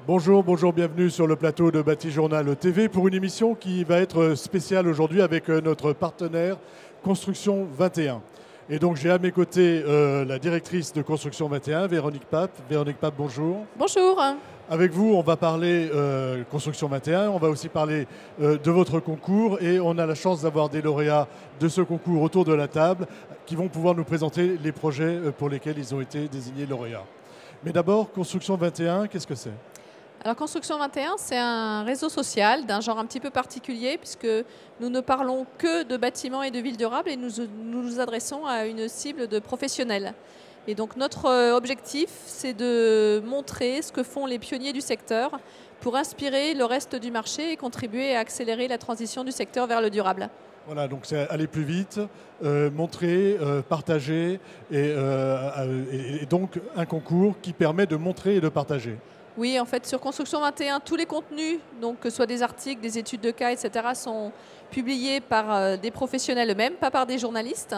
Bonjour, bonjour, bienvenue sur le plateau de Batijournal TV pour une émission qui va être spéciale aujourd'hui avec notre partenaire Construction 21. Et donc j'ai à mes côtés la directrice de Construction 21, Véronique Pape. Véronique Pape, bonjour. Bonjour. Avec vous, on va parler Construction 21, on va aussi parler de votre concours et on a la chance d'avoir des lauréats de ce concours autour de la table qui vont pouvoir nous présenter les projets pour lesquels ils ont été désignés lauréats. Mais d'abord, Construction 21, qu'est-ce que c'est ? Alors Construction 21, c'est un réseau social d'un genre un petit peu particulier puisque nous ne parlons que de bâtiments et de villes durables et nous nous adressons à une cible de professionnels. Et donc notre objectif, c'est de montrer ce que font les pionniers du secteur pour inspirer le reste du marché et contribuer à accélérer la transition du secteur vers le durable. Voilà, donc c'est aller plus vite, montrer, partager et donc un concours qui permet de montrer et de partager. Oui, en fait, sur Construction 21, tous les contenus, donc que ce soit des articles, des études de cas, etc., sont publiés par des professionnels eux-mêmes, pas par des journalistes.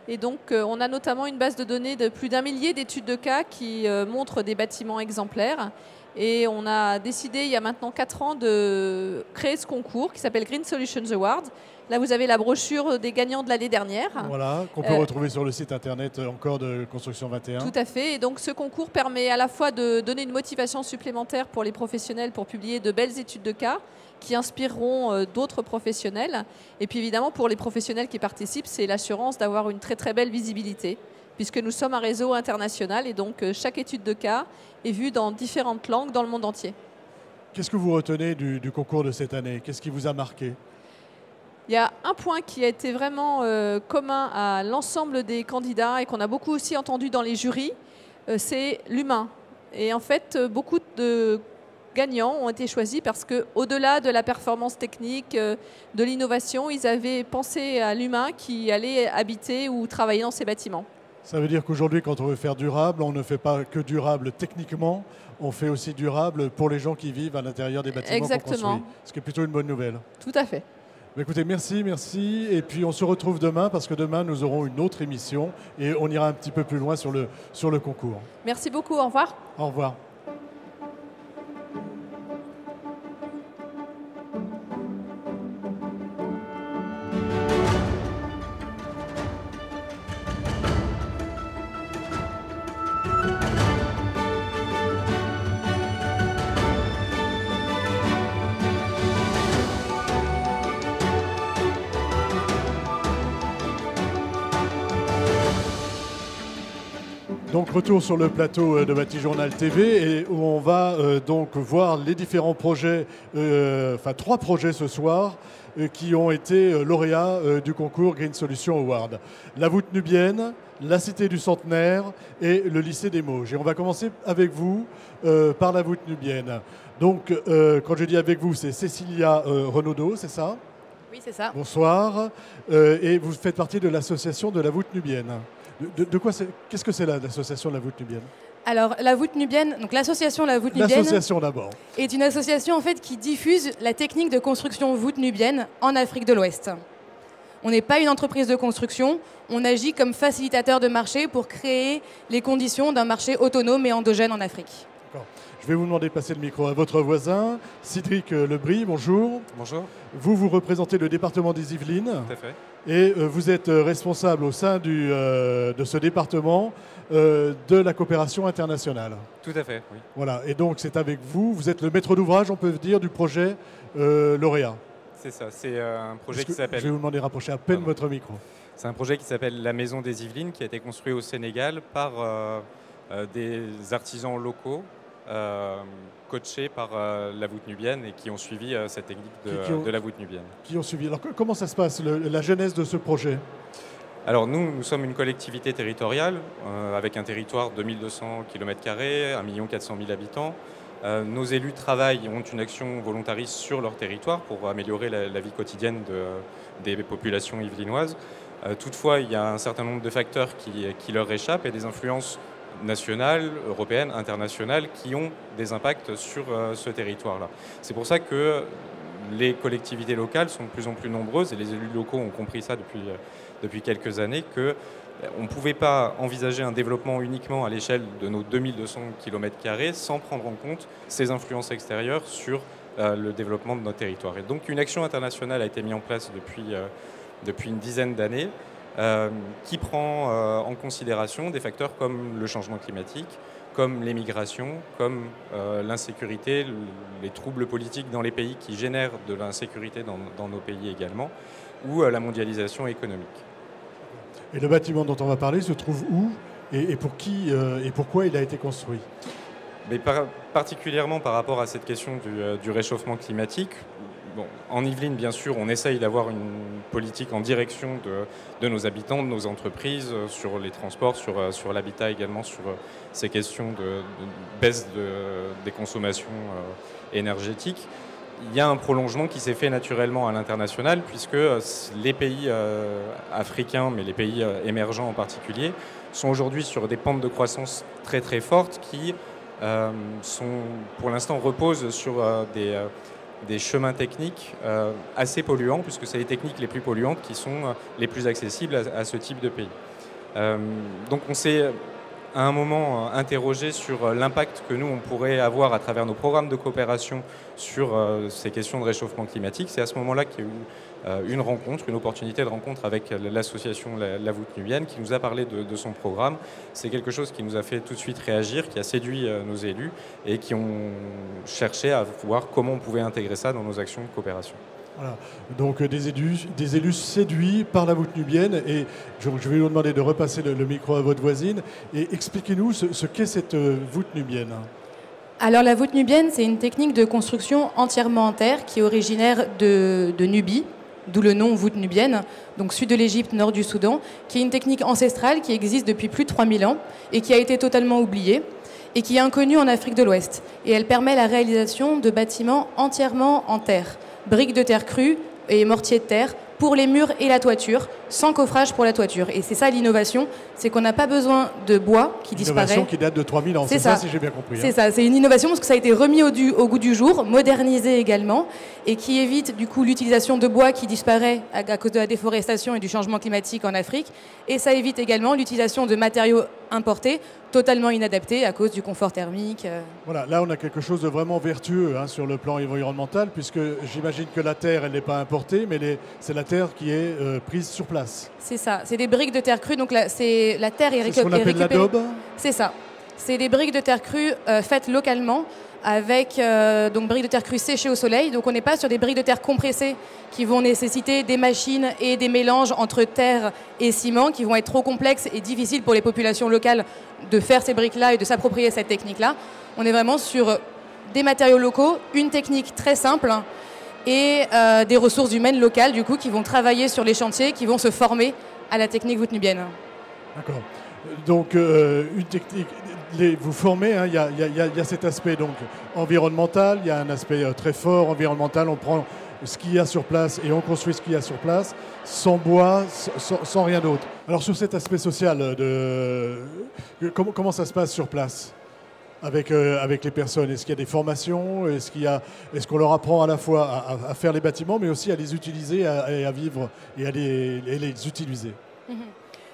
Et donc, on a notamment une base de données de plus d'1 millier d'études de cas qui montrent des bâtiments exemplaires. Et on a décidé, il y a maintenant 4 ans, de créer ce concours qui s'appelle Green Solutions Award. Là, vous avez la brochure des gagnants de l'année dernière. Voilà, qu'on peut retrouver sur le site internet encore de Construction 21. Tout à fait. Et donc, ce concours permet à la fois de donner une motivation supplémentaire pour les professionnels pour publier de belles études de cas qui inspireront d'autres professionnels. Et puis, évidemment, pour les professionnels qui participent, c'est l'assurance d'avoir une très, très belle visibilité puisque nous sommes un réseau international et donc chaque étude de cas est vue dans différentes langues dans le monde entier. Qu'est-ce que vous retenez du concours de cette année? Qu'est-ce qui vous a marqué? Il y a un point qui a été vraiment commun à l'ensemble des candidats et qu'on a beaucoup aussi entendu dans les jurys, c'est l'humain. Et en fait, beaucoup de gagnants ont été choisis parce qu'au-delà de la performance technique, de l'innovation, ils avaient pensé à l'humain qui allait habiter ou travailler dans ces bâtiments. Ça veut dire qu'aujourd'hui, quand on veut faire durable, on ne fait pas que durable techniquement, on fait aussi durable pour les gens qui vivent à l'intérieur des bâtiments qu'on construit. Ce qui est plutôt une bonne nouvelle. Tout à fait. Écoutez, merci, merci. Et puis on se retrouve demain parce que demain, nous aurons une autre émission et on ira un petit peu plus loin sur le concours. Merci beaucoup. Au revoir. Au revoir. Donc retour sur le plateau de Batijournal TV et où on va donc voir les différents projets, enfin 3 projets ce soir qui ont été lauréats du concours Green Solutions Award. La voûte nubienne, la cité du centenaire et le lycée des Mauges. Et on va commencer avec vous par la voûte nubienne. Donc quand je dis avec vous, c'est Cécilia Renaudot, c'est ça? Oui, c'est ça. Bonsoir. Et vous faites partie de l'association de la voûte nubienne. De quoi qu'est-ce que c'est l'association de la voûte nubienne? Alors, la voûte nubienne, donc l'association La Voûte Nubienne L'association d'abord. est une association en fait qui diffuse la technique de construction voûte nubienne en Afrique de l'Ouest. On n'est pas une entreprise de construction, on agit comme facilitateur de marché pour créer les conditions d'un marché autonome et endogène en Afrique. D'accord. Je vais vous demander de passer le micro à votre voisin, Cédric Lebris, bonjour. Bonjour. Vous représentez le département des Yvelines. Tout à fait. Et vous êtes responsable au sein de ce département de la coopération internationale. Tout à fait, oui. Voilà, et donc c'est avec vous, vous êtes le maître d'ouvrage, on peut dire, du projet lauréat. C'est ça, c'est un projet qui s'appelle... Je vais vous demander de rapprocher à peine votre micro. C'est un projet qui s'appelle la Maison des Yvelines, qui a été construit au Sénégal par des artisans locaux, coachés par la voûte nubienne et qui ont suivi cette technique de la voûte nubienne. Qui ont suivi. Alors comment ça se passe, la genèse de ce projet? Alors nous sommes une collectivité territoriale avec un territoire de 1200 km², 1 400 000 habitants. Nos élus travaillent, ont une action volontariste sur leur territoire pour améliorer la vie quotidienne des populations yvelinoises. Toutefois, il y a un certain nombre de facteurs qui leur échappent et des influences nationales, européennes, internationales qui ont des impacts sur ce territoire-là. C'est pour ça que les collectivités locales sont de plus en plus nombreuses et les élus locaux ont compris ça depuis quelques années, que On ne pouvait pas envisager un développement uniquement à l'échelle de nos 2200 km² sans prendre en compte ces influences extérieures sur le développement de notre territoire. Et donc une action internationale a été mise en place depuis une dizaine d'années qui prend en considération des facteurs comme le changement climatique, comme les migrations, comme l'insécurité, les troubles politiques dans les pays qui génèrent de l'insécurité dans nos pays également, ou la mondialisation économique. Et le bâtiment dont on va parler se trouve où et pour qui et pourquoi il a été construit? Mais particulièrement par rapport à cette question du réchauffement climatique, bon, en Yvelines, bien sûr, on essaye d'avoir une politique en direction de nos habitants, de nos entreprises, sur les transports, sur l'habitat également, sur ces questions de baisse des consommations énergétiques. Il y a un prolongement qui s'est fait naturellement à l'international puisque les pays africains, mais les pays émergents en particulier, sont aujourd'hui sur des pentes de croissance très très fortes qui pour l'instant reposent sur des chemins techniques assez polluants puisque c'est les techniques les plus polluantes qui sont les plus accessibles à ce type de pays. Donc on s'est à un moment interrogé sur l'impact que nous, on pourrait avoir à travers nos programmes de coopération sur ces questions de réchauffement climatique. C'est à ce moment-là qu'il y a eu une opportunité de rencontre avec l'association La Voûte Nubienne qui nous a parlé de son programme. C'est quelque chose qui nous a fait tout de suite réagir, qui a séduit nos élus et qui ont cherché à voir comment on pouvait intégrer ça dans nos actions de coopération. Voilà. Donc des élus séduits par la voûte nubienne et je vais vous demander de repasser le micro à votre voisine et expliquez-nous ce qu'est cette voûte nubienne. Alors la voûte nubienne, c'est une technique de construction entièrement en terre qui est originaire de Nubie, d'où le nom voûte nubienne, donc sud de l'Égypte, nord du Soudan, qui est une technique ancestrale qui existe depuis plus de 3000 ans et qui a été totalement oubliée et qui est inconnue en Afrique de l'Ouest. Et elle permet la réalisation de bâtiments entièrement en terre. Briques de terre crue et mortiers de terre pour les murs et la toiture, sans coffrage pour la toiture. Et c'est ça l'innovation, c'est qu'on n'a pas besoin de bois qui disparaît. Une innovation qui date de 3000 ans, c'est ça si j'ai bien compris. C'est ça, c'est une innovation parce que ça a été remis au goût du jour, modernisé également, et qui évite du coup l'utilisation de bois qui disparaît à cause de la déforestation et du changement climatique en Afrique. Et ça évite également l'utilisation de matériaux importés, totalement inadaptés à cause du confort thermique. Voilà, là on a quelque chose de vraiment vertueux sur le plan environnemental, puisque j'imagine que la terre, elle n'est pas importée, mais c'est la terre qui est prise sur place. C'est ça, c'est des briques de terre crue, donc la terre est récupérée. C'est ce qu'on appelle l'adobe. C'est ça, c'est des briques de terre crue faites localement, avec donc briques de terre crue séchées au soleil. Donc on n'est pas sur des briques de terre compressées qui vont nécessiter des machines et des mélanges entre terre et ciment qui vont être trop complexes et difficiles pour les populations locales de faire ces briques-là et de s'approprier cette technique-là. On est vraiment sur des matériaux locaux, une technique très simple et des ressources humaines locales du coup qui vont travailler sur les chantiers, qui vont se former à la technique voûte nubienne. D'accord. Donc une technique, vous formez, il y a cet aspect donc environnemental, il y a un aspect très fort environnemental, on prend ce qu'il y a sur place et on construit ce qu'il y a sur place, sans bois, sans rien d'autre. Alors sur cet aspect social, comment ça se passe sur place avec les personnes? Est-ce qu'il y a des formations? Est-ce qu'on leur apprend à la fois à faire les bâtiments, mais aussi à les utiliser et à vivre et à les utiliser?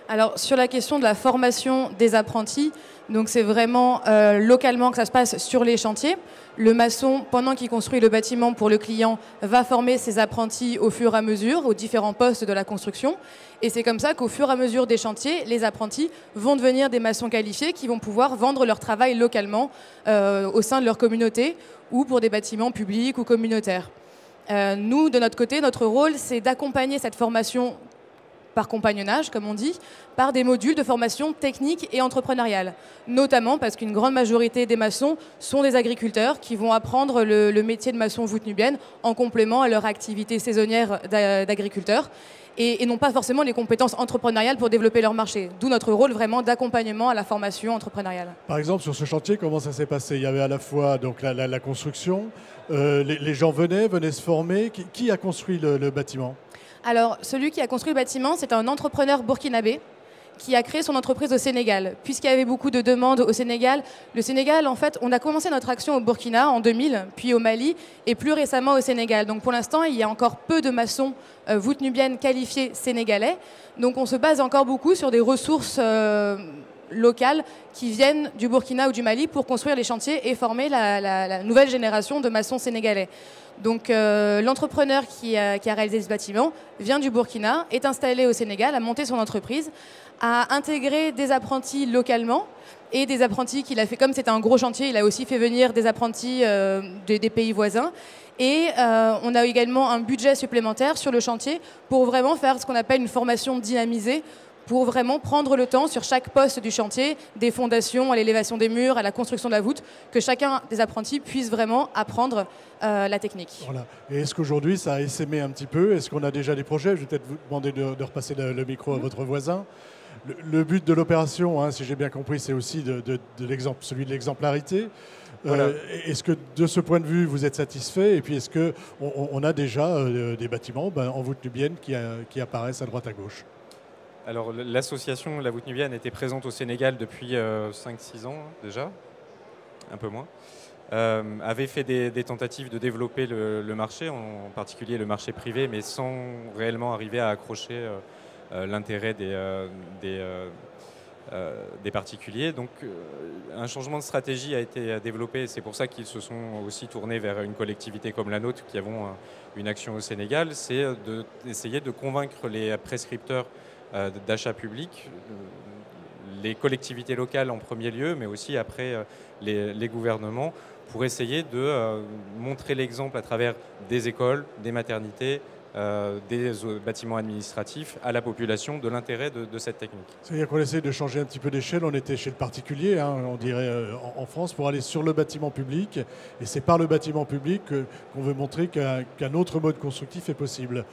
Alors sur la question de la formation des apprentis, donc c'est vraiment localement que ça se passe sur les chantiers. Le maçon, pendant qu'il construit le bâtiment pour le client, va former ses apprentis au fur et à mesure aux différents postes de la construction. Et c'est comme ça qu'au fur et à mesure des chantiers, les apprentis vont devenir des maçons qualifiés qui vont pouvoir vendre leur travail localement au sein de leur communauté ou pour des bâtiments publics ou communautaires. Nous, de notre côté, notre rôle, c'est d'accompagner cette formation par compagnonnage, comme on dit, par des modules de formation technique et entrepreneuriale. Notamment parce qu'une grande majorité des maçons sont des agriculteurs qui vont apprendre le métier de maçon voûte nubienne en complément à leur activité saisonnière d'agriculteur et n'ont pas forcément les compétences entrepreneuriales pour développer leur marché. D'où notre rôle vraiment d'accompagnement à la formation entrepreneuriale. Par exemple, sur ce chantier, comment ça s'est passé? Il y avait à la fois donc, la construction, les gens venaient se former. Qui a construit le bâtiment? Alors, celui qui a construit le bâtiment, c'est un entrepreneur burkinabé qui a créé son entreprise au Sénégal. Puisqu'il y avait beaucoup de demandes au Sénégal, le Sénégal, en fait, on a commencé notre action au Burkina en 2000, puis au Mali, et plus récemment au Sénégal. Donc pour l'instant, il y a encore peu de maçons voûtes nubiennes qualifiés sénégalais. Donc on se base encore beaucoup sur des ressources locales qui viennent du Burkina ou du Mali pour construire les chantiers et former la nouvelle génération de maçons sénégalais. Donc l'entrepreneur qui a réalisé ce bâtiment vient du Burkina, est installé au Sénégal, a monté son entreprise, a intégré des apprentis localement et des apprentis qu'il a fait, comme c'était un gros chantier, il a aussi fait venir des apprentis des pays voisins. Et on a également un budget supplémentaire sur le chantier pour vraiment faire ce qu'on appelle une formation dynamisée, pour vraiment prendre le temps sur chaque poste du chantier, des fondations à l'élévation des murs, à la construction de la voûte, que chacun des apprentis puisse vraiment apprendre la technique. Voilà. Et est-ce qu'aujourd'hui ça a essaimé un petit peu? Est-ce qu'on a déjà des projets? Je vais peut-être vous demander de repasser le micro à votre voisin. Le but de l'opération, hein, si j'ai bien compris, c'est aussi celui de l'exemplarité. Voilà. Est-ce que de ce point de vue, vous êtes satisfait? Et puis est-ce qu'on a déjà des bâtiments en voûte nubienne qui apparaissent à droite à gauche? Alors l'association La Voûte Nubienne était présente au Sénégal depuis 5-6 ans déjà, un peu moins. Avait fait des tentatives de développer le marché, en particulier le marché privé, mais sans réellement arriver à accrocher l'intérêt des particuliers. Donc un changement de stratégie a été développé, c'est pour ça qu'ils se sont aussi tournés vers une collectivité comme la nôtre qui avons une action au Sénégal, c'est d'essayer de convaincre les prescripteurs d'achat public, les collectivités locales en premier lieu, mais aussi après les gouvernements, pour essayer de montrer l'exemple à travers des écoles, des maternités, des bâtiments administratifs à la population de l'intérêt de cette technique. C'est-à-dire qu'on essaie de changer un petit peu d'échelle. On était chez le particulier, hein, on dirait en France, pour aller sur le bâtiment public. Et c'est par le bâtiment public qu'on veut montrer qu'un autre mode constructif est possible.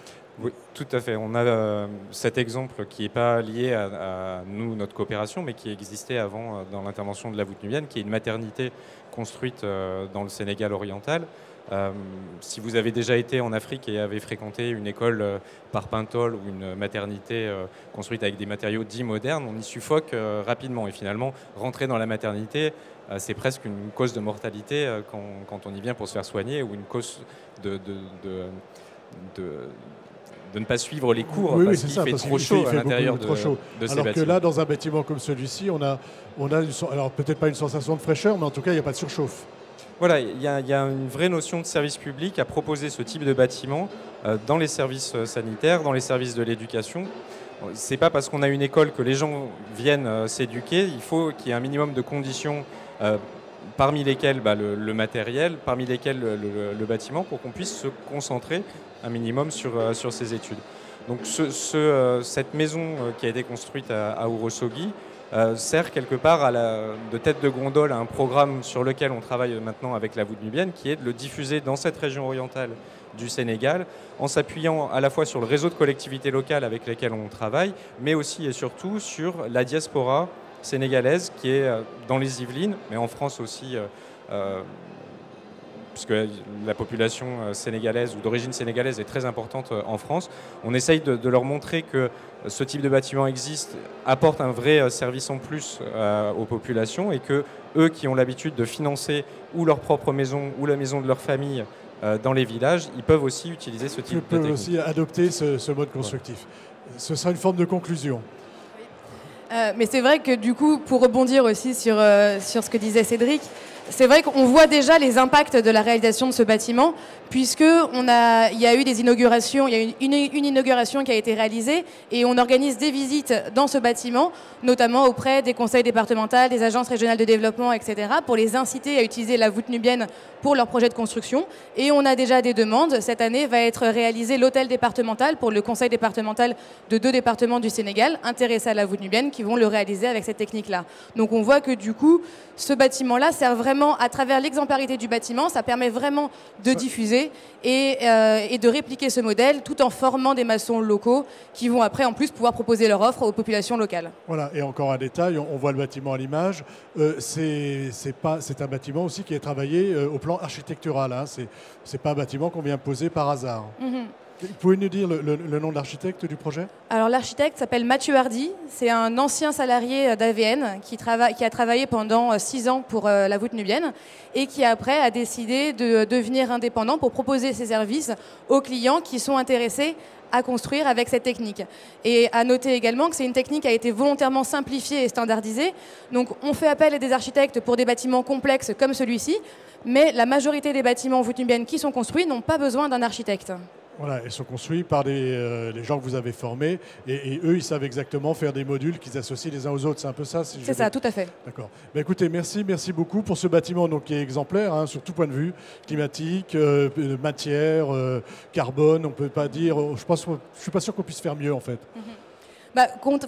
Oui, tout à fait. On a cet exemple qui n'est pas lié à nous, notre coopération, mais qui existait avant dans l'intervention de la voûte nubienne, qui est une maternité construite dans le Sénégal oriental. Si vous avez déjà été en Afrique et avez fréquenté une école par Pintole ou une maternité construite avec des matériaux dits modernes, on y suffoque rapidement. Et finalement, rentrer dans la maternité, c'est presque une cause de mortalité quand on y vient pour se faire soigner, ou une cause de ne pas suivre les cours, oui, parce qu'il fait trop chaud à l'intérieur de ces bâtiments. Alors que là, dans un bâtiment comme celui-ci, on a alors peut-être pas une sensation de fraîcheur, mais en tout cas, il n'y a pas de surchauffe. Voilà, il y a une vraie notion de service public à proposer ce type de bâtiment dans les services sanitaires, dans les services de l'éducation. C'est pas parce qu'on a une école que les gens viennent s'éduquer. Il faut qu'il y ait un minimum de conditions, parmi lesquelles le matériel, parmi lesquelles le bâtiment, pour qu'on puisse se concentrer un minimum sur ces études. Donc cette maison qui a été construite à Ourossogui sert quelque part de tête de gondole à un programme sur lequel on travaille maintenant avec la voûte nubienne, qui est de le diffuser dans cette région orientale du Sénégal, en s'appuyant à la fois sur le réseau de collectivités locales avec lesquelles on travaille, mais aussi et surtout sur la diaspora sénégalaise qui est dans les Yvelines, mais en France aussi, puisque la population sénégalaise ou d'origine sénégalaise est très importante en France. On essaye de leur montrer que ce type de bâtiment existe, apporte un vrai service en plus aux populations, et que eux qui ont l'habitude de financer ou leur propre maison ou la maison de leur famille dans les villages, ils peuvent aussi utiliser ce type de technique. Ils peuvent aussi adopter ce mode constructif. Ouais. Ce sera une forme de conclusion. Mais c'est vrai que du coup, pour rebondir aussi sur ce que disait Cédric, c'est vrai qu'on voit déjà les impacts de la réalisation de ce bâtiment, puisqu'il y a eu des inaugurations, il y a une inauguration qui a été réalisée, et on organise des visites dans ce bâtiment, notamment auprès des conseils départementaux, des agences régionales de développement, etc., pour les inciter à utiliser la voûte nubienne pour leurs projets de construction. Et on a déjà des demandes. Cette année va être réalisé l'hôtel départemental pour le conseil départemental de 2 départements du Sénégal, intéressés à la voûte nubienne, qui vont le réaliser avec cette technique-là. Donc on voit que du coup, ce bâtiment-là sert vraiment, à travers l'exemplarité du bâtiment, ça permet vraiment de diffuser et de répliquer ce modèle, tout en formant des maçons locaux qui vont après en plus pouvoir proposer leur offre aux populations locales. Voilà, et encore un détail, on voit le bâtiment à l'image, c'est un bâtiment aussi qui est travaillé au plan architectural, hein. C'est pas un bâtiment qu'on vient poser par hasard. Vous pouvez nous dire le nom de l'architecte du projet? Alors l'architecte s'appelle Mathieu Hardy, c'est un ancien salarié d'AVN qui a travaillé pendant 6 ans pour la voûte nubienne et qui après a décidé de devenir indépendant pour proposer ses services aux clients qui sont intéressés à construire avec cette technique. Et à noter également que c'est une technique qui a été volontairement simplifiée et standardisée. Donc on fait appel à des architectes pour des bâtiments complexes comme celui-ci, mais la majorité des bâtiments voûte nubienne qui sont construits n'ont pas besoin d'un architecte. Voilà, ils sont construits par les gens que vous avez formés et eux, ils savent exactement faire des modules qu'ils associent les uns aux autres. C'est un peu ça? C'est ça, tout à fait. D'accord. Bah, écoutez, merci beaucoup pour ce bâtiment donc, qui est exemplaire hein, sur tout point de vue, climatique, matière, carbone. On peut pas dire. Je suis pas sûr qu'on puisse faire mieux en fait.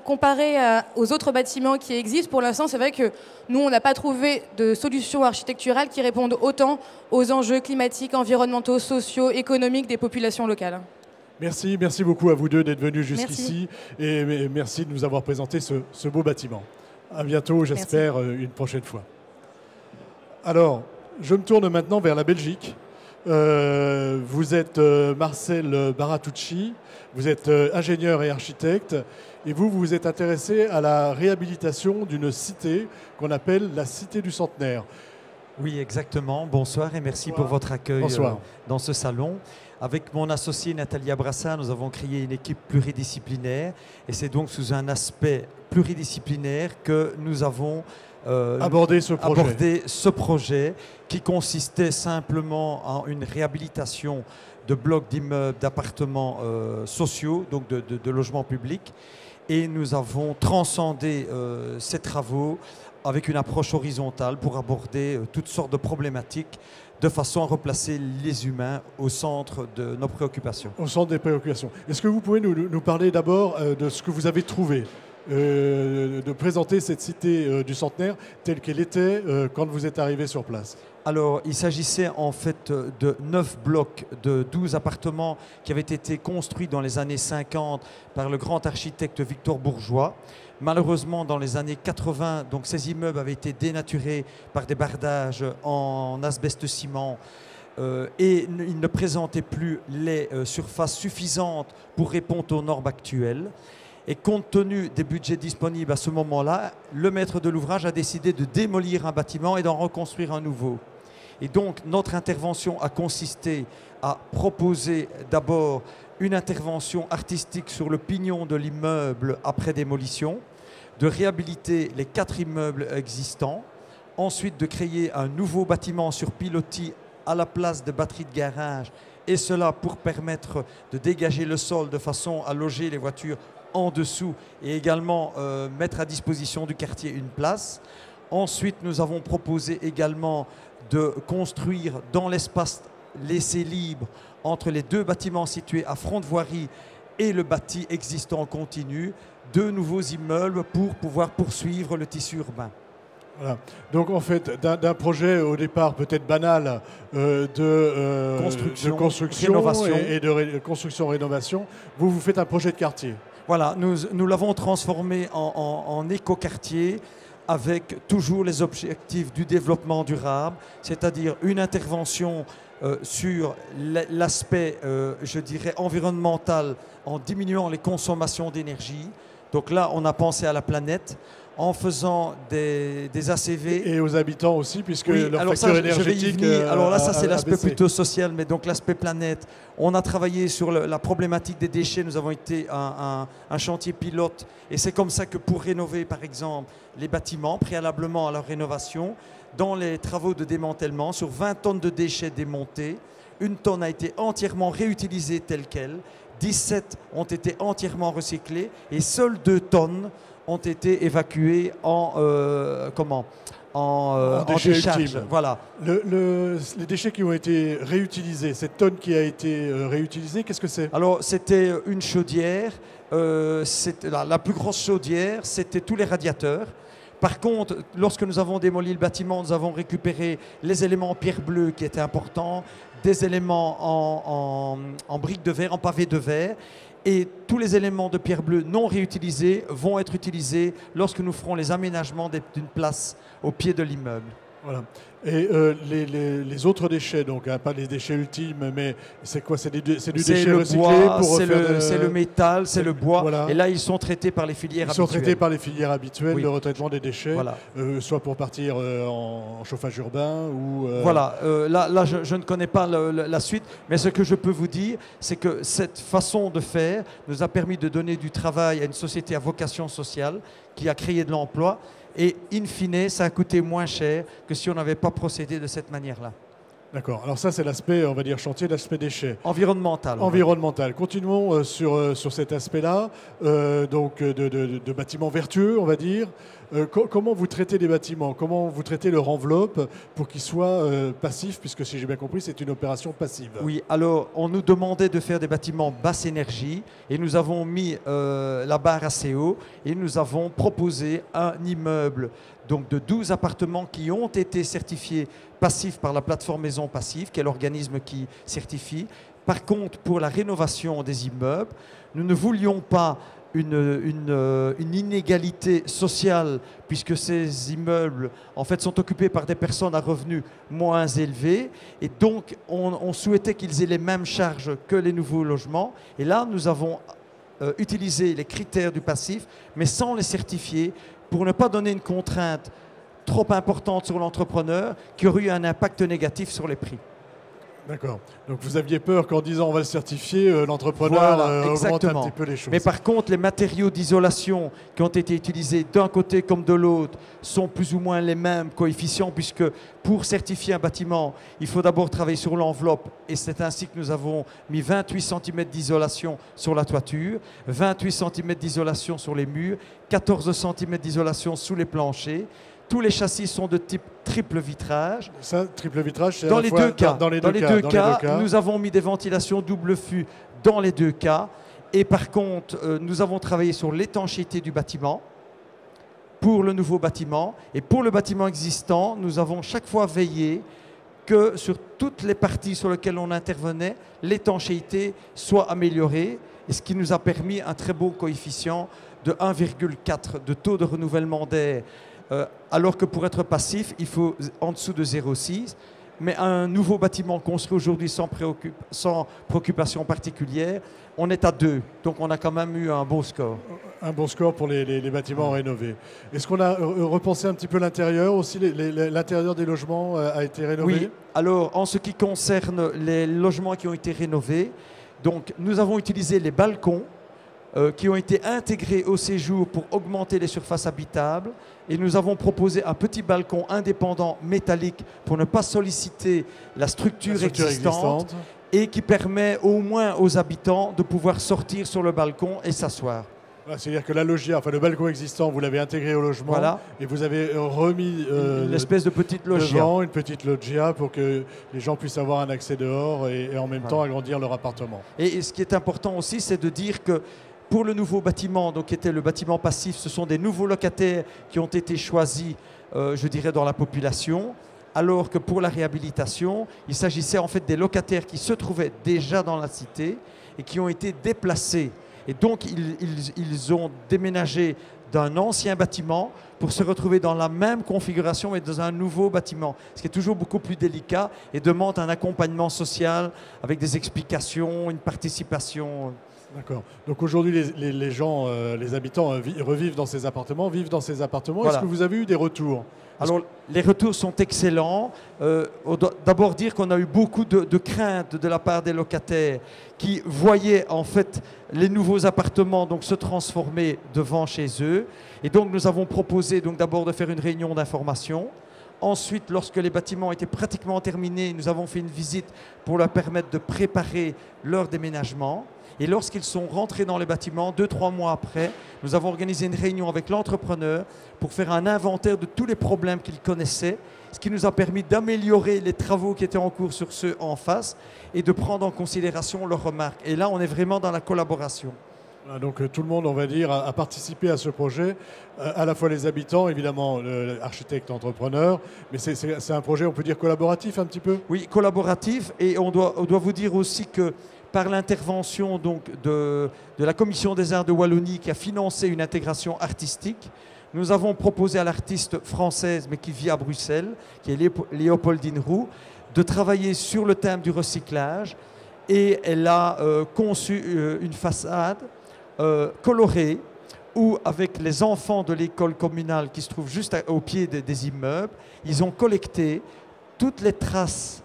Comparé aux autres bâtiments qui existent, pour l'instant, c'est vrai que nous, on n'a pas trouvé de solutions architecturales qui répondent autant aux enjeux climatiques, environnementaux, sociaux, économiques des populations locales. Merci beaucoup à vous deux d'être venus jusqu'ici et merci de nous avoir présenté ce beau bâtiment. À bientôt, j'espère, une prochaine fois. Alors, je me tourne maintenant vers la Belgique. Vous êtes Marcel Baratucci, vous êtes ingénieur et architecte et vous vous êtes intéressé à la réhabilitation d'une cité qu'on appelle la Cité du Centenaire. Oui, exactement. Bonsoir et merci pour votre accueil dans ce salon. Avec mon associé Nathalie Abrassa, nous avons créé une équipe pluridisciplinaire et c'est donc sous un aspect pluridisciplinaire que nous avons aborder ce projet qui consistait simplement en une réhabilitation de blocs d'immeubles, d'appartements sociaux, donc de logements publics. Et nous avons transcendé ces travaux avec une approche horizontale pour aborder toutes sortes de problématiques de façon à replacer les humains au centre de nos préoccupations. Au centre des préoccupations. Est-ce que vous pouvez nous parler d'abord de ce que vous avez trouvé de présenter cette cité du Centenaire telle qu'elle était quand vous êtes arrivé sur place? Alors, il s'agissait en fait de 9 blocs de 12 appartements qui avaient été construits dans les années 50 par le grand architecte Victor Bourgeois. Malheureusement, dans les années 80, donc, ces immeubles avaient été dénaturés par des bardages en asbeste-ciment et ils ne présentaient plus les surfaces suffisantes pour répondre aux normes actuelles. Et compte tenu des budgets disponibles à ce moment-là, le maître de l'ouvrage a décidé de démolir un bâtiment et d'en reconstruire un nouveau. Et donc, notre intervention a consisté à proposer d'abord une intervention artistique sur le pignon de l'immeuble après démolition, de réhabiliter les 4 immeubles existants, ensuite de créer un nouveau bâtiment sur pilotis à la place de batteries de garage, et cela pour permettre de dégager le sol de façon à loger les voitures en dessous et également mettre à disposition du quartier une place. Ensuite, nous avons proposé également de construire dans l'espace laissé libre entre les 2 bâtiments situés à front de voirie et le bâti existant continu, 2 nouveaux immeubles pour pouvoir poursuivre le tissu urbain. Voilà. Donc en fait, d'un projet au départ peut-être banal de construction et de construction-rénovation, vous faites un projet de quartier. Voilà, nous l'avons transformé en écoquartier avec toujours les objectifs du développement durable, c'est-à-dire une intervention sur l'aspect, je dirais, environnemental en diminuant les consommations d'énergie. Donc là, on a pensé à la planète en faisant des ACV. Et aux habitants aussi, puisque leur alors facture ça, énergétique alors là, ça c'est l'aspect baissé. plutôt social, mais donc l'aspect planète. On a travaillé sur la problématique des déchets. Nous avons été un chantier pilote. Et c'est comme ça que pour rénover, par exemple, les bâtiments, préalablement à leur rénovation, dans les travaux de démantèlement, sur 20 tonnes de déchets démontés, 1 tonne a été entièrement réutilisée telle qu'elle, 17 ont été entièrement recyclés et seules 2 tonnes ont été évacuées en décharge. Voilà. Les déchets qui ont été réutilisés, cette tonne qui a été réutilisée, qu'est-ce que c'est? Alors, c'était une chaudière. La plus grosse chaudière, c'était tous les radiateurs. Par contre, lorsque nous avons démoli le bâtiment, nous avons récupéré les éléments en pierre bleue qui étaient importants, des éléments en briques de verre, en pavés de verre. Et tous les éléments de pierre bleue non réutilisés vont être utilisés lorsque nous ferons les aménagements d'une place au pied de l'immeuble. Voilà. Et les autres déchets, donc hein, pas les déchets ultimes, mais c'est quoi? C'est du déchet le recyclé bois, pour c'est le métal, c'est le bois. Voilà. Et là, ils sont traités par les filières habituelles. Ils sont traités par les filières habituelles Oui. de retraitement des déchets, Voilà. soit pour partir en chauffage urbain ou... Voilà, là je ne connais pas la suite, mais ce que je peux vous dire, c'est que cette façon de faire nous a permis de donner du travail à une société à vocation sociale qui a créé de l'emploi. Et in fine, ça a coûté moins cher que si on n'avait pas procédé de cette manière-là. D'accord. Alors ça, c'est l'aspect, on va dire, chantier, l'aspect déchets. Environnemental. Environnemental. Continuons sur cet aspect-là, donc de bâtiments vertueux, on va dire. Comment vous traitez les bâtiments? Comment vous traitez leur enveloppe pour qu'ils soient passifs, puisque si j'ai bien compris, c'est une opération passive. Oui, alors on nous demandait de faire des bâtiments basse énergie et nous avons mis la barre assez haut et nous avons proposé un immeuble donc de 12 appartements qui ont été certifiés passifs par la plateforme Maison Passive, qui est l'organisme qui certifie. Par contre, pour la rénovation des immeubles, nous ne voulions pas une inégalité sociale, puisque ces immeubles en fait sont occupés par des personnes à revenus moins élevés, et donc on souhaitait qu'ils aient les mêmes charges que les nouveaux logements. Et là, nous avons utilisé les critères du passif, mais sans les certifier, pour ne pas donner une contrainte trop importante sur l'entrepreneur qui aurait eu un impact négatif sur les prix. D'accord. Donc vous aviez peur qu'en disant on va le certifier, l'entrepreneur Voilà, augmente un petit peu les choses. Mais par contre, les matériaux d'isolation qui ont été utilisés d'un côté comme de l'autre sont plus ou moins les mêmes coefficients, puisque pour certifier un bâtiment, il faut d'abord travailler sur l'enveloppe, et c'est ainsi que nous avons mis 28 cm d'isolation sur la toiture, 28 cm d'isolation sur les murs, 14 cm d'isolation sous les planchers. Tous les châssis sont de type triple vitrage. Ça, triple vitrage, c'est dans les deux cas. Dans les deux cas, nous avons mis des ventilations double fût dans les deux cas. Et par contre, nous avons travaillé sur l'étanchéité du bâtiment pour le nouveau bâtiment. Et pour le bâtiment existant, nous avons chaque fois veillé que sur toutes les parties sur lesquelles on intervenait, l'étanchéité soit améliorée. Et ce qui nous a permis un très beau coefficient de 1,4 de taux de renouvellement d'air. Alors que pour être passif, il faut en dessous de 0,6. Mais un nouveau bâtiment construit aujourd'hui sans préoccupation particulière, on est à 2. Donc on a quand même eu un bon score. Un bon score pour les bâtiments rénovés. Est-ce qu'on a repensé un petit peu l'intérieur aussi? L'intérieur des logements a été rénové? Oui. Alors en ce qui concerne les logements qui ont été rénovés, donc, nous avons utilisé les balcons qui ont été intégrés au séjour pour augmenter les surfaces habitables, et nous avons proposé un petit balcon indépendant métallique pour ne pas solliciter la structure existante et qui permet au moins aux habitants de pouvoir sortir sur le balcon et s'asseoir. C'est-à-dire que la loggia, enfin le balcon existant, vous l'avez intégré au logement, voilà. Et vous avez remis une espèce de petite loggia. Devant, une petite loggia pour que les gens puissent avoir un accès dehors et en même temps agrandir leur appartement. Et ce qui est important aussi, c'est de dire que pour le nouveau bâtiment, donc qui était le bâtiment passif, ce sont des nouveaux locataires qui ont été choisis, je dirais, dans la population, alors que pour la réhabilitation, il s'agissait en fait des locataires qui se trouvaient déjà dans la cité et qui ont été déplacés. Et donc, ils ont déménagé d'un ancien bâtiment pour se retrouver dans la même configuration mais dans un nouveau bâtiment, ce qui est toujours beaucoup plus délicat et demande un accompagnement social avec des explications, une participation. D'accord. Donc aujourd'hui, les gens, les habitants revivent dans ces appartements, vivent dans ces appartements. Voilà. Est-ce que vous avez eu des retours? Alors, les retours sont excellents. On doit d'abord dire qu'on a eu beaucoup de craintes de la part des locataires qui voyaient en fait les nouveaux appartements donc, se transformer devant chez eux. Et donc, nous avons proposé donc, d'abord de faire une réunion d'information. Ensuite, lorsque les bâtiments étaient pratiquement terminés, nous avons fait une visite pour leur permettre de préparer leur déménagement. Et lorsqu'ils sont rentrés dans les bâtiments, 2-3 mois après, nous avons organisé une réunion avec l'entrepreneur pour faire un inventaire de tous les problèmes qu'ils connaissaient, ce qui nous a permis d'améliorer les travaux qui étaient en cours sur ceux en face et de prendre en considération leurs remarques. Et là, on est vraiment dans la collaboration. Donc tout le monde, on va dire, a participé à ce projet, à la fois les habitants, évidemment l'architecte, l'entrepreneur, mais c'est un projet, on peut dire, collaboratif un petit peu? Oui, collaboratif, et on doit vous dire aussi que par l'intervention donc de la Commission des Arts de Wallonie qui a financé une intégration artistique, Nous avons proposé à l'artiste française, mais qui vit à Bruxelles, qui est Léopoldine Roux, de travailler sur le thème du recyclage. Et elle a conçu une façade colorée où, avec les enfants de l'école communale qui se trouve juste au pied des immeubles, ils ont collecté toutes les traces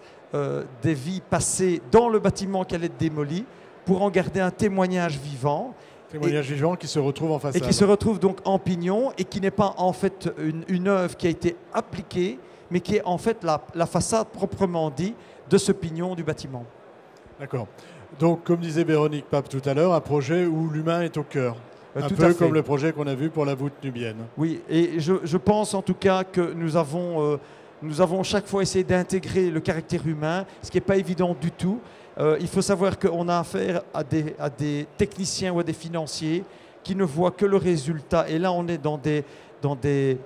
des vies passées dans le bâtiment qui allait être démoli pour en garder un témoignage vivant. Témoignage vivant qui se retrouve en façade. Et qui se retrouve donc en pignon et qui n'est pas en fait une œuvre qui a été appliquée, mais qui est en fait la façade proprement dit de ce pignon du bâtiment. D'accord. Donc, comme disait Véronique Pape tout à l'heure, un projet où l'humain est au cœur. Un Tout peu à fait. comme le projet qu'on a vu pour la voûte nubienne. Oui, et je pense en tout cas que nous avons chaque fois essayé d'intégrer le caractère humain, ce qui n'est pas évident du tout. Il faut savoir qu'on a affaire à des techniciens ou à des financiers qui ne voient que le résultat. Et là, on est dans des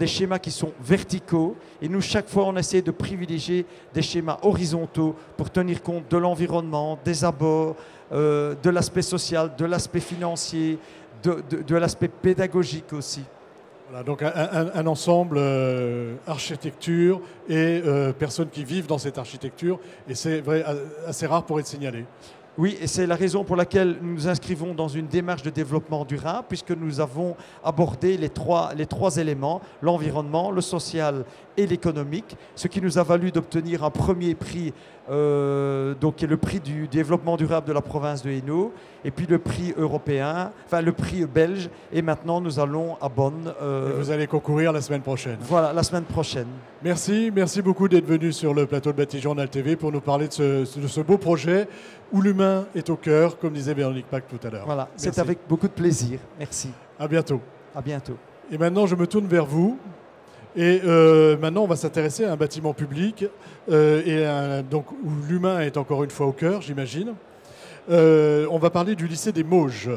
schémas qui sont verticaux. Et nous, chaque fois, on essaie de privilégier des schémas horizontaux pour tenir compte de l'environnement, des abords, de l'aspect social, de l'aspect financier, de l'aspect pédagogique aussi. Voilà, donc un ensemble architecture et personnes qui vivent dans cette architecture. Et c'est vrai, assez rare pour être signalé. Oui, et c'est la raison pour laquelle nous nous inscrivons dans une démarche de développement durable, puisque nous avons abordé les trois éléments, l'environnement, le social et l'économique, ce qui nous a valu d'obtenir un premier prix, donc qui est le prix du développement durable de la province de Hainaut, et puis le prix européen, enfin le prix belge, et maintenant nous allons à Bonn. Et vous allez concourir la semaine prochaine. Voilà, la semaine prochaine. Merci beaucoup d'être venu sur le plateau de Bâti-Journal TV pour nous parler de ce beau projet où l'humain est au cœur, comme disait Véronique Pack tout à l'heure. Voilà, c'est Merci. avec beaucoup de plaisir. Merci. À bientôt. À bientôt. Et maintenant, je me tourne vers vous. Et maintenant, on va s'intéresser à un bâtiment public donc, où l'humain est encore une fois au cœur, j'imagine. On va parler du lycée des Mauges.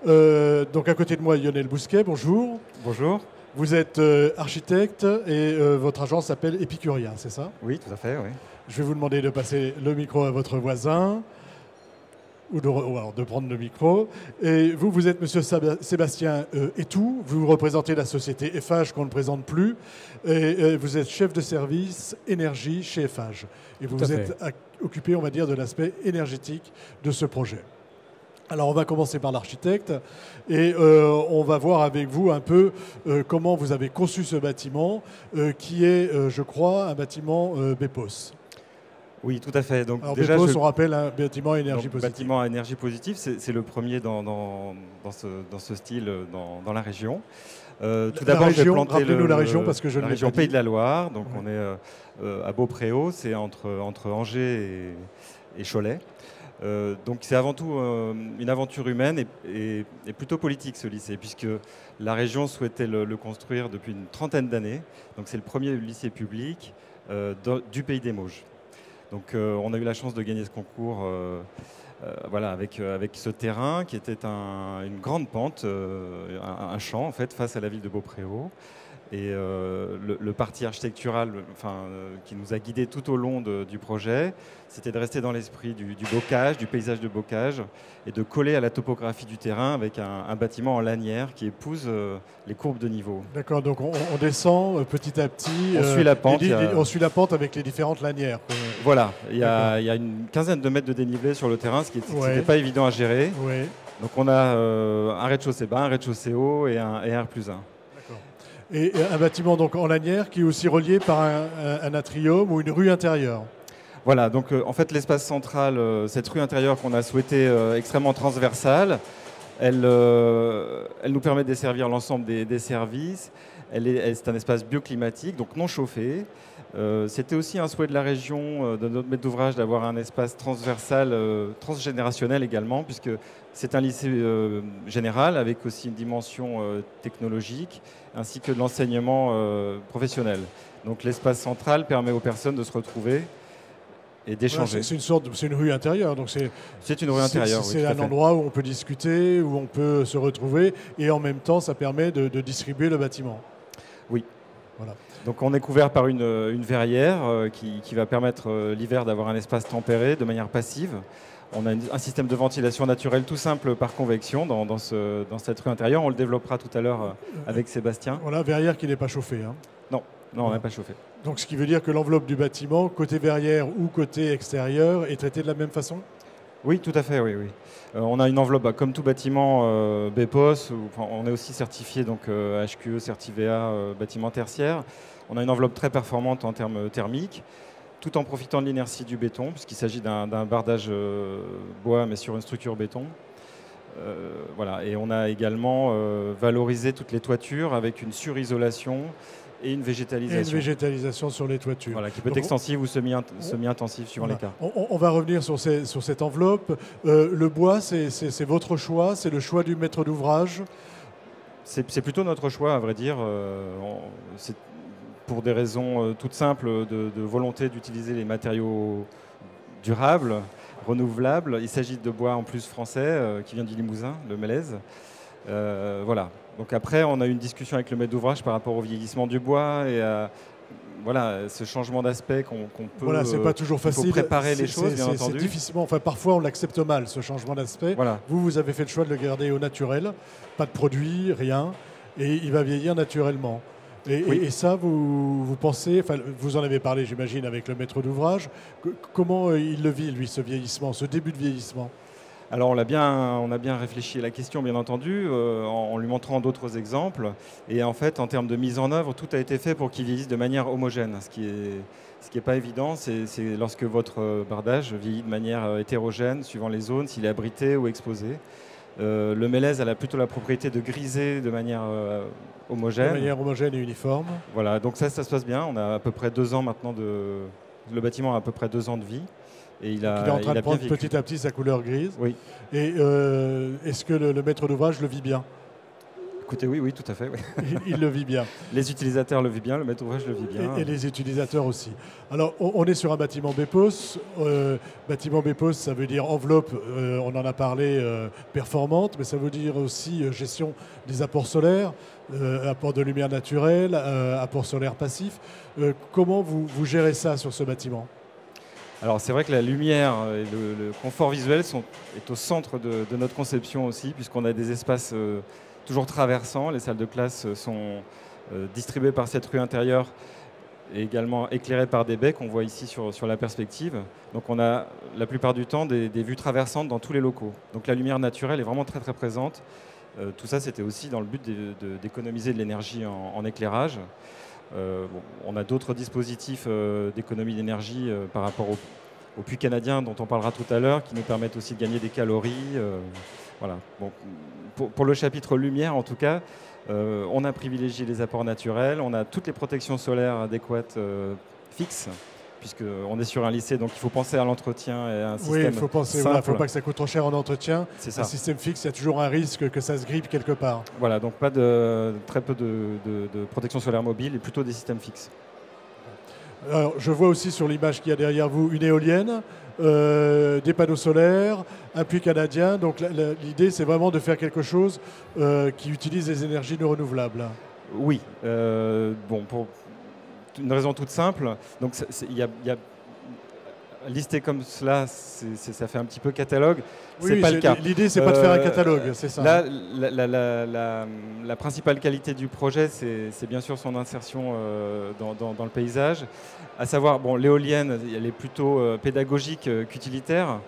Donc à côté de moi, Lionel Bousquet, bonjour. Bonjour. Vous êtes architecte et votre agence s'appelle Epicuria, c'est ça? Oui, tout à fait, oui. Je vais vous demander de passer le micro à votre voisin ou alors de prendre le micro. Et vous êtes monsieur Sébastien Etou, vous représentez la société Eiffage qu'on ne présente plus, et vous êtes chef de service énergie chez Eiffage. Et vous vous êtes occupé, on va dire, de l'aspect énergétique de ce projet. Alors on va commencer par l'architecte et on va voir avec vous un peu comment vous avez conçu ce bâtiment qui est, je crois, un bâtiment BEPOS. Oui, tout à fait. Donc, alors déjà, BEPOS, on rappelle un bâtiment à énergie donc, positive. Bâtiment à énergie positive, c'est le premier dans ce style dans la région. Tout d'abord, je vais planter rappelez-nous la région parce que je ne l'ai région pas Pays dit. de la Loire. Donc on est à Beaupréau, c'est entre Angers et Cholet. Donc c'est avant tout une aventure humaine et plutôt politique ce lycée, puisque la région souhaitait le construire depuis une trentaine d'années. Donc c'est le premier lycée public du Pays des Mauges. Donc on a eu la chance de gagner ce concours voilà, avec ce terrain qui était une grande pente, un champ en fait face à la ville de Beaupréau. Et le parti architectural qui nous a guidés tout au long du projet, c'était de rester dans l'esprit du bocage, du paysage de bocage, et de coller à la topographie du terrain avec un bâtiment en lanière qui épouse les courbes de niveau. D'accord, donc on descend petit à petit. On suit la pente. On suit la pente avec les différentes lanières. Voilà, il y a une quinzaine de mètres de dénivelé sur le terrain, ce qui n'était pas évident à gérer. Ouais. Donc on a un rez-de-chaussée bas, un rez-de-chaussée haut et un R+1. Et un bâtiment donc en lanière qui est aussi relié par un atrium ou une rue intérieure. Voilà, donc en fait l'espace central, cette rue intérieure qu'on a souhaitée extrêmement transversale, elle nous permet de desservir l'ensemble des services. C'est un espace bioclimatique, donc non chauffé. C'était aussi un souhait de la région, de notre maître d'ouvrage, d'avoir un espace transversal, transgénérationnel également, puisque c'est un lycée général avec aussi une dimension technologique, ainsi que de l'enseignement professionnel. Donc l'espace central permet aux personnes de se retrouver et d'échanger. Voilà, c'est une rue intérieure, donc c'est une rue intérieure. C'est un endroit où on peut discuter, où on peut se retrouver, et en même temps, ça permet de distribuer le bâtiment. Oui. Voilà. Donc on est couvert par une verrière qui va permettre l'hiver d'avoir un espace tempéré de manière passive. On a un système de ventilation naturelle tout simple par convection dans cette rue intérieure. On le développera tout à l'heure avec Sébastien. Voilà, verrière qui n'est pas chauffée. Hein. Non, on n'a pas chauffé. Donc ce qui veut dire que l'enveloppe du bâtiment, côté verrière ou côté extérieur, est traitée de la même façon? Oui, tout à fait, oui. On a une enveloppe, comme tout bâtiment BPOS, on est aussi certifié donc HQE, CertiVA, bâtiment tertiaire. On a une enveloppe très performante en termes thermiques, tout en profitant de l'inertie du béton, puisqu'il s'agit d'un bardage bois, mais sur une structure béton. Voilà. Et on a également valorisé toutes les toitures avec une surisolation et une végétalisation. Et une végétalisation sur les toitures. Voilà, qui peut être extensive ou semi-intensive suivant les cas. On va revenir sur cette enveloppe. Le bois, c'est votre choix, c'est le choix du maître d'ouvrage? C'est plutôt notre choix, à vrai dire. C'est pour des raisons toutes simples de volonté d'utiliser les matériaux durables, renouvelables. Il s'agit de bois en plus français, qui vient du Limousin, le mélèze. Voilà. Donc après, on a eu une discussion avec le maître d'ouvrage par rapport au vieillissement du bois et à ce changement d'aspect qu'on peut. Voilà, c'est pas toujours facile. Il faut préparer les choses, bien entendu. C'est difficilement. Enfin, parfois, on l'accepte mal, ce changement d'aspect. Voilà. Vous avez fait le choix de le garder au naturel, pas de produit, rien, et il va vieillir naturellement. Et ça, vous pensez, enfin, vous en avez parlé, j'imagine, avec le maître d'ouvrage. Comment il le vit, lui, ce vieillissement, ce début de vieillissement? Alors on a bien réfléchi à la question, bien entendu, en lui montrant d'autres exemples. Et en fait, en termes de mise en œuvre, tout a été fait pour qu'il vieillisse de manière homogène. Ce qui est pas évident, c'est lorsque votre bardage vieillit de manière hétérogène, suivant les zones, s'il est abrité ou exposé. Le mélèze a plutôt la propriété de griser de manière homogène. De manière homogène et uniforme. Voilà, donc ça se passe bien. On a à peu près 2 ans maintenant le bâtiment a à peu près 2 ans de vie. Et il est en train de prendre petit à petit sa couleur grise. Oui. Et est-ce que le maître d'ouvrage le vit bien? Écoutez, oui, tout à fait. Oui. Il le vit bien. Les utilisateurs le vivent bien, le maître d'ouvrage le vit bien. Et les utilisateurs aussi. Alors, on est sur un bâtiment BPOS. Bâtiment BPOS, ça veut dire enveloppe, on en a parlé, performante, mais ça veut dire aussi gestion des apports solaires, apport de lumière naturelle, apport solaire passif. Comment vous gérez ça sur ce bâtiment? Alors c'est vrai que la lumière et le confort visuel est au centre de notre conception aussi, puisqu'on a des espaces toujours traversants. Les salles de classe sont distribuées par cette rue intérieure et également éclairées par des baies qu'on voit ici sur la perspective. Donc on a la plupart du temps des vues traversantes dans tous les locaux. Donc la lumière naturelle est vraiment très très présente. Tout ça, c'était aussi dans le but d'économiser de l'énergie en éclairage. On a d'autres dispositifs d'économie d'énergie par rapport au puits canadien dont on parlera tout à l'heure, qui nous permettent aussi de gagner des calories. Voilà. Bon, pour le chapitre lumière, en tout cas, on a privilégié les apports naturels, on a toutes les protections solaires adéquates fixes, puisqu'on est sur un lycée, donc il faut penser à l'entretien et à un système. Oui, il faut penser, il ne faut pas que ça coûte trop cher en entretien. C'est ça. Un système fixe, il y a toujours un risque que ça se grippe quelque part. Voilà, donc très peu de protection solaire mobile et plutôt des systèmes fixes. Alors, je vois aussi sur l'image qu'il y a derrière vous une éolienne, des panneaux solaires, un puits canadien. Donc l'idée, c'est vraiment de faire quelque chose qui utilise les énergies non renouvelables. Oui. Pour une raison toute simple. Donc il y a listé comme cela, ça fait un petit peu catalogue. Oui, c'est pas le cas. L'idée, c'est pas de faire un catalogue, c'est ça. Là, la principale qualité du projet, c'est bien sûr son insertion dans le paysage. À savoir, l'éolienne, elle est plutôt pédagogique qu'utilitaire.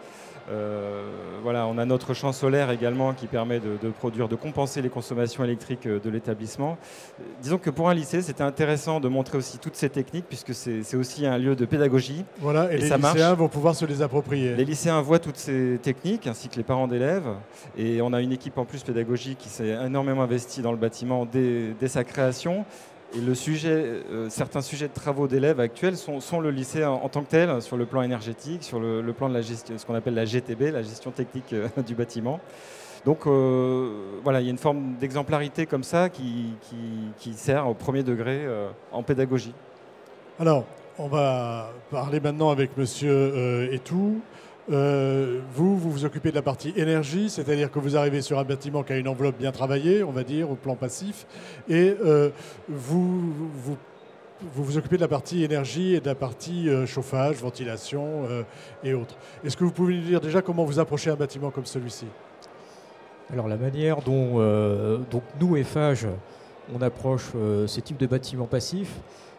Voilà, on a notre champ solaire également qui permet de compenser les consommations électriques de l'établissement. Disons que pour un lycée, c'était intéressant de montrer aussi toutes ces techniques puisque c'est aussi un lieu de pédagogie. Voilà, et les lycéens vont pouvoir se les approprier. Les lycéens voient toutes ces techniques ainsi que les parents d'élèves. Et on a une équipe en plus pédagogique qui s'est énormément investie dans le bâtiment dès sa création. Et certains sujets de travaux d'élèves actuels sont le lycée en tant que tel, sur le plan énergétique, sur le plan de la gestion, ce qu'on appelle la GTB, la gestion technique du bâtiment. Donc voilà, il y a une forme d'exemplarité comme ça qui sert au premier degré en pédagogie. Alors, on va parler maintenant avec Monsieur Etou. Vous vous occupez de la partie énergie, c'est-à-dire que vous arrivez sur un bâtiment qui a une enveloppe bien travaillée, on va dire, au plan passif, et vous vous vous occupez de la partie énergie et de la partie chauffage, ventilation et autres. Est-ce que vous pouvez nous dire déjà comment vous approchez un bâtiment comme celui-ci? Alors la manière dont donc nous, Eiffage, on approche ce type de bâtiment passif,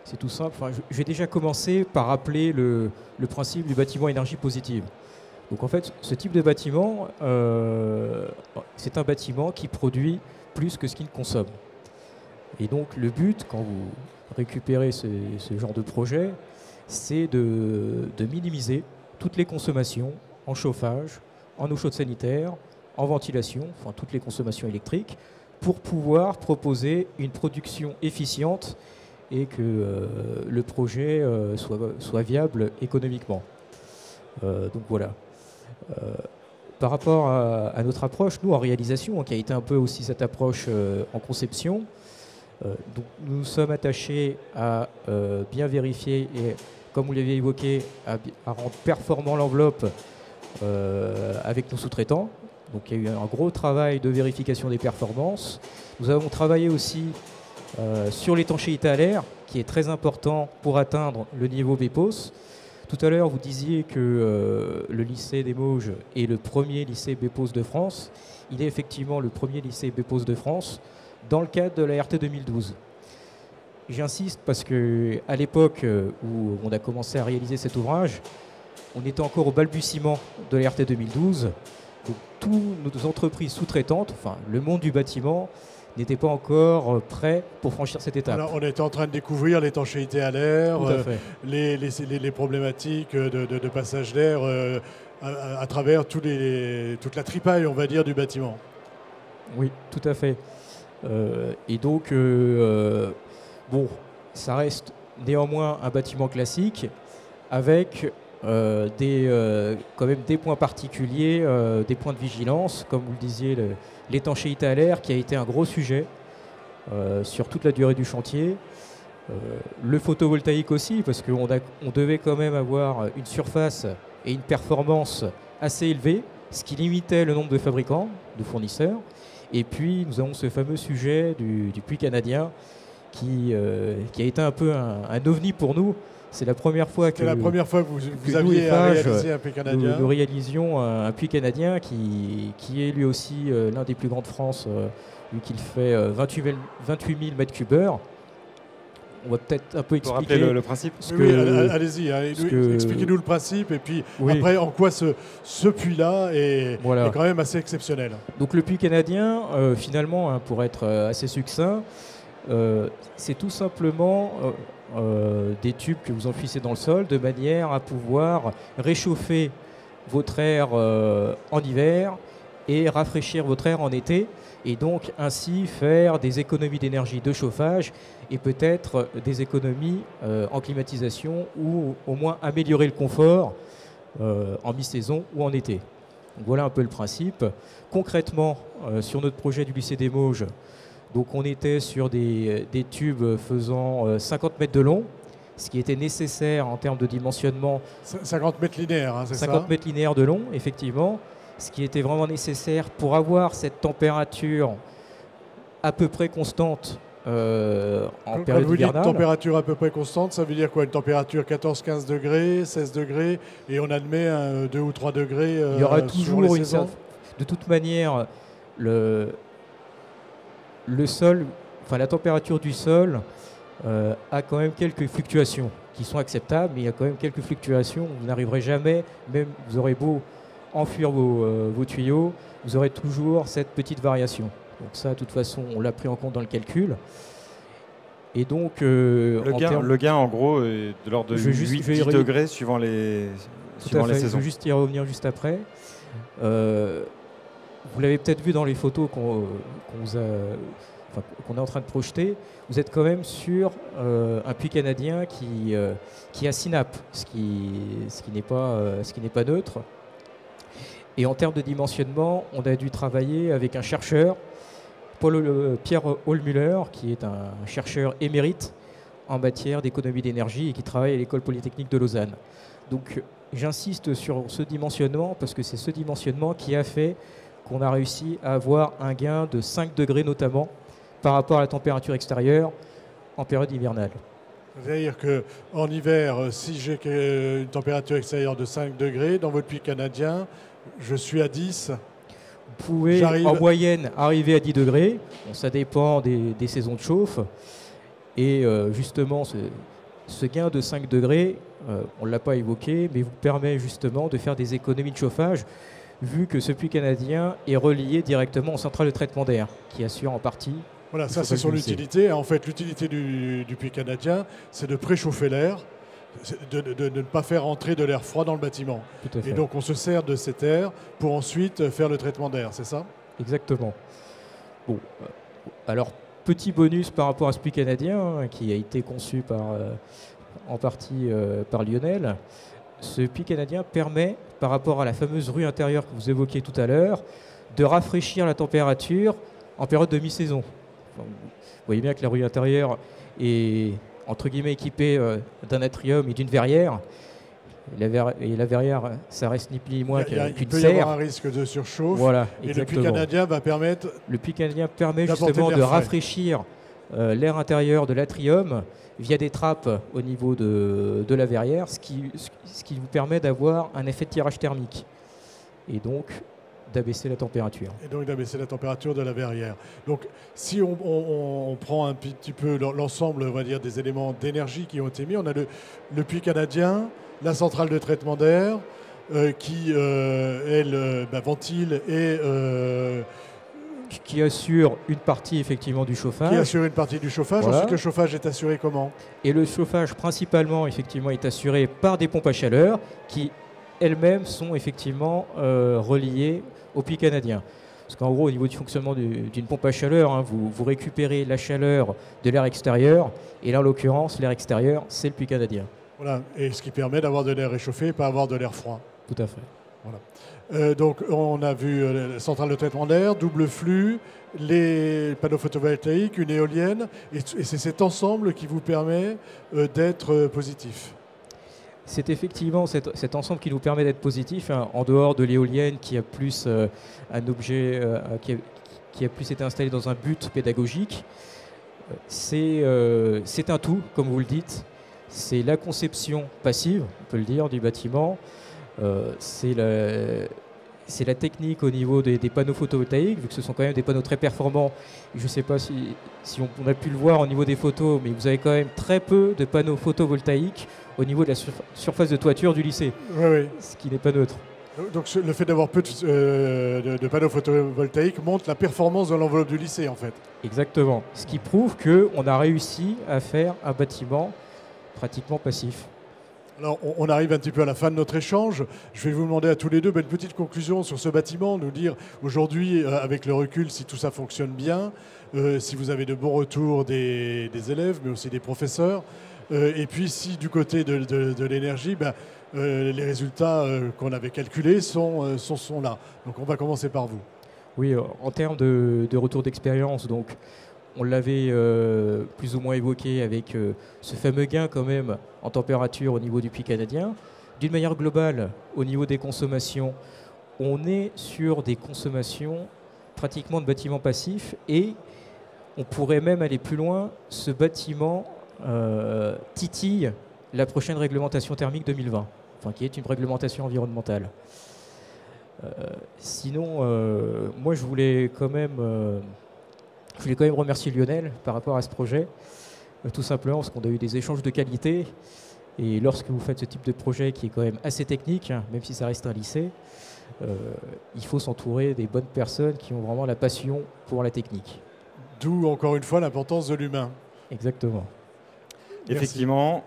c'est tout simple. Enfin, je vais déjà commencer par rappeler le principe du bâtiment énergie positive. Donc en fait, ce type de bâtiment, c'est un bâtiment qui produit plus que ce qu'il consomme. Et donc le but, quand vous récupérez ce genre de projet, c'est de minimiser toutes les consommations en chauffage, en eau chaude sanitaire, en ventilation, enfin toutes les consommations électriques, pour pouvoir proposer une production efficiente et que le projet soit viable économiquement. Donc voilà. Par rapport à notre approche, nous en réalisation, qui a été un peu aussi cette approche en conception, donc nous sommes attachés à bien vérifier et, comme vous l'aviez évoqué, à rendre performant l'enveloppe avec nos sous-traitants. Donc il y a eu un gros travail de vérification des performances. Nous avons travaillé aussi sur l'étanchéité à l'air, qui est très important pour atteindre le niveau BEPOS. Tout à l'heure, vous disiez que le lycée des Mauges est le premier lycée BEPOS de France. Il est effectivement le premier lycée BEPOS de France dans le cadre de la RT 2012. J'insiste parce qu'à l'époque où on a commencé à réaliser cet ouvrage, on était encore au balbutiement de la RT 2012. Donc, toutes nos entreprises sous-traitantes, enfin le monde du bâtiment, n'était pas encore prêt pour franchir cette étape. Alors, on était en train de découvrir l'étanchéité à l'air, les problématiques de passage d'air à travers toute la tripaille, on va dire, du bâtiment. Oui, tout à fait. Et donc, bon, ça reste néanmoins un bâtiment classique avec quand même des points particuliers, des points de vigilance, comme vous le disiez, l'étanchéité à l'air qui a été un gros sujet sur toute la durée du chantier. Le photovoltaïque aussi, parce qu'on devait quand même avoir une surface et une performance assez élevée, ce qui limitait le nombre de fabricants, de fournisseurs. Et puis nous avons ce fameux sujet du puits canadien qui a été un peu un ovni pour nous. C'est la première fois que vous aviez réalisé un puits canadien. Nous réalisions un puits canadien qui est lui aussi l'un des plus grands de France, vu qu'il fait 28 000 mètres cubeurs. On va peut-être un peu expliquer le principe. Allez-y, expliquez-nous le principe et puis après en quoi ce puits-là est quand même assez exceptionnel. Donc le puits canadien, finalement, pour être assez succinct, c'est tout simplement des tubes que vous enfouissez dans le sol de manière à pouvoir réchauffer votre air en hiver et rafraîchir votre air en été, et donc ainsi faire des économies d'énergie de chauffage et peut-être des économies en climatisation ou au moins améliorer le confort en mi-saison ou en été. Donc voilà un peu le principe. Concrètement, sur notre projet du lycée des Mauges, donc on était sur des tubes faisant 50 mètres de long, ce qui était nécessaire en termes de dimensionnement. 50 mètres linéaires, hein, c'est ça? 50 mètres linéaires de long, effectivement, ce qui était vraiment nécessaire pour avoir cette température à peu près constante en période hivernale. Quand vous dites température à peu près constante, ça veut dire quoi? Une température 14-15 degrés, 16 degrés, et on admet 2 ou 3 degrés Il y aura toujours une saison. De toute manière, le sol, enfin la température du sol a quand même quelques fluctuations qui sont acceptables, mais il y a quand même quelques fluctuations. Vous n'arriverez jamais, même vous aurez beau enfuir vos tuyaux, vous aurez toujours cette petite variation. Donc ça, de toute façon, on l'a pris en compte dans le calcul. Et donc, le gain, en gros, est de l'ordre de 8-10 degrés suivant les saisons. Je vais juste y revenir juste après. Vous l'avez peut-être vu dans les photos qu'on est en train de projeter. Vous êtes quand même sur un puits canadien qui a 6 nappes, ce qui n'est pas neutre. Et en termes de dimensionnement, on a dû travailler avec un chercheur, Pierre Hohlmüller, qui est un chercheur émérite en matière d'économie d'énergie et qui travaille à l'École polytechnique de Lausanne. Donc j'insiste sur ce dimensionnement parce que c'est ce dimensionnement qui a fait qu'on a réussi à avoir un gain de 5 degrés notamment par rapport à la température extérieure en période hivernale. C'est-à-dire qu'en hiver, si j'ai une température extérieure de 5 degrés, dans votre puits canadien, je suis à 10. Vous pouvez en moyenne arriver à 10 degrés. Bon, ça dépend des saisons de chauffe. Et justement, ce gain de 5 degrés, on ne l'a pas évoqué, mais vous permet justement de faire des économies de chauffage, vu que ce puits canadien est relié directement aux centrales de traitement d'air, qui assurent en partie. Voilà, ça c'est son utilité. En fait, l'utilité du puits canadien, c'est de préchauffer l'air, de ne pas faire entrer de l'air froid dans le bâtiment. Tout à fait. Et donc on se sert de cet air pour ensuite faire le traitement d'air, c'est ça? Exactement. Bon, alors petit bonus par rapport à ce puits canadien, hein, qui a été conçu en partie par Lionel. Ce puits canadien permet, par rapport à la fameuse rue intérieure que vous évoquiez tout à l'heure, de rafraîchir la température en période de mi-saison. Enfin, vous voyez bien que la rue intérieure est entre guillemets équipée d'un atrium et d'une verrière. Et la verrière, ça reste ni plus ni moins qu'une serre. Il peut y avoir un risque de surchauffe. Voilà, et exactement. le puits canadien va permettre... Le puits canadien permet justement de rafraîchir l'air intérieur de l'atrium via des trappes au niveau de la verrière, ce qui vous permet d'avoir un effet de tirage thermique. Et donc d'abaisser la température. Et donc d'abaisser la température de la verrière. Donc si on prend un petit peu l'ensemble, on va dire, des éléments d'énergie qui ont été mis, on a le puits canadien, la centrale de traitement d'air qui, elle, ventile et... qui assure une partie effectivement du chauffage. Qui assure une partie du chauffage. Voilà. Ensuite, le chauffage est assuré comment? Et le chauffage principalement effectivement est assuré par des pompes à chaleur qui elles-mêmes sont effectivement reliées au puits canadien. Parce qu'en gros, au niveau du fonctionnement d'une pompe à chaleur, hein, vous récupérez la chaleur de l'air extérieur, et là, en l'occurrence, l'air extérieur, c'est le puits canadien. Voilà, et ce qui permet d'avoir de l'air réchauffé et pas avoir de l'air froid. Tout à fait. Voilà. Donc, on a vu la centrale de traitement d'air, double flux, les panneaux photovoltaïques, une éolienne, et c'est cet ensemble qui vous permet d'être positif. C'est effectivement cet ensemble qui nous permet d'être positif, hein, en dehors de l'éolienne qui a plus un objet qui a plus été installé dans un but pédagogique. C'est un tout, comme vous le dites. C'est la conception passive, on peut le dire, du bâtiment. C'est la technique au niveau des panneaux photovoltaïques, vu que ce sont quand même des panneaux très performants. Je ne sais pas si on a pu le voir au niveau des photos, mais vous avez quand même très peu de panneaux photovoltaïques au niveau de la surface de toiture du lycée, oui. Ce qui n'est pas neutre. Donc le fait d'avoir peu de panneaux photovoltaïques montre la performance de l'enveloppe du lycée, en fait. Exactement. Ce qui prouve qu'on a réussi à faire un bâtiment pratiquement passif. Alors, on arrive un petit peu à la fin de notre échange. Je vais vous demander à tous les deux une petite conclusion sur ce bâtiment, nous dire aujourd'hui, avec le recul, si tout ça fonctionne bien, si vous avez de bons retours des élèves, mais aussi des professeurs, et puis si du côté de l'énergie, les résultats qu'on avait calculés sont là. Donc, on va commencer par vous. Oui, en termes de retour d'expérience, donc on l'avait plus ou moins évoqué avec ce fameux gain quand même en température au niveau du puits canadien. D'une manière globale, au niveau des consommations, on est sur des consommations pratiquement de bâtiments passifs et on pourrait même aller plus loin. Ce bâtiment titille la prochaine réglementation thermique 2020, enfin qui est une réglementation environnementale. Sinon, moi je voulais quand même remercier Lionel par rapport à ce projet, tout simplement parce qu'on a eu des échanges de qualité. Et lorsque vous faites ce type de projet qui est quand même assez technique, hein, même si ça reste un lycée, il faut s'entourer des bonnes personnes qui ont vraiment la passion pour la technique. D'où, encore une fois, l'importance de l'humain. Exactement. Effectivement,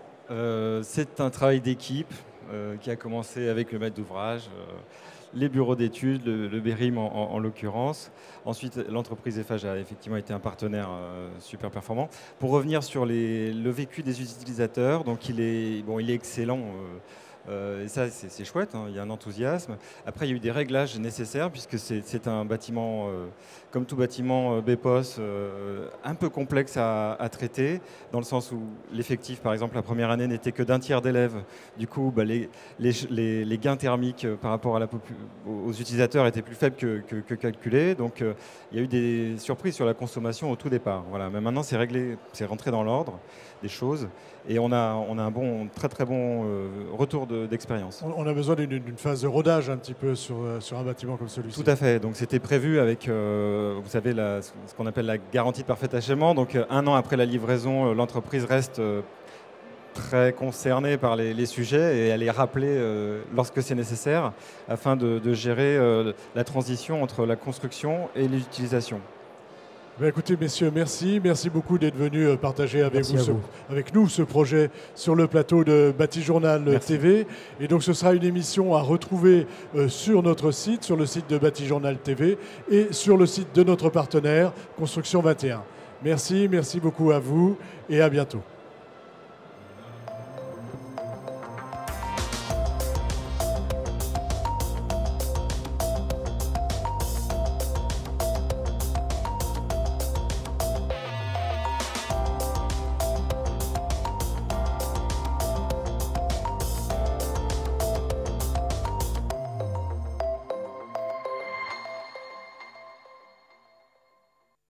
c'est un travail d'équipe qui a commencé avec le maître d'ouvrage, les bureaux d'études, le BERIM en l'occurrence. Ensuite, l'entreprise Eiffage a effectivement été un partenaire super performant. Pour revenir sur le vécu des utilisateurs, donc il est excellent. Et ça, c'est chouette, hein, il y a un enthousiasme. Après, il y a eu des réglages nécessaires, puisque c'est un bâtiment, comme tout bâtiment BPOS, un peu complexe à traiter, dans le sens où l'effectif, par exemple, la première année n'était que d'un tiers d'élèves. Du coup, les gains thermiques par rapport aux utilisateurs étaient plus faibles que calculés. Donc, il y a eu des surprises sur la consommation au tout départ. Voilà. Mais maintenant, c'est réglé, c'est rentré dans l'ordre. des choses. Et on a un très bon retour d'expérience. On a besoin d'une phase de rodage un petit peu sur un bâtiment comme celui-ci. Tout à fait. Donc c'était prévu avec, vous savez, ce qu'on appelle la garantie de parfait achèvement. Donc 1 an après la livraison, l'entreprise reste très concernée par les sujets et elle est rappelée lorsque c'est nécessaire afin de gérer la transition entre la construction et l'utilisation. Écoutez, messieurs, merci beaucoup d'être venus partager avec nous ce projet sur le plateau de Batijournal TV. Et donc ce sera une émission à retrouver sur notre site, sur le site de Batijournal TV et sur le site de notre partenaire Construction 21. Merci beaucoup à vous et à bientôt.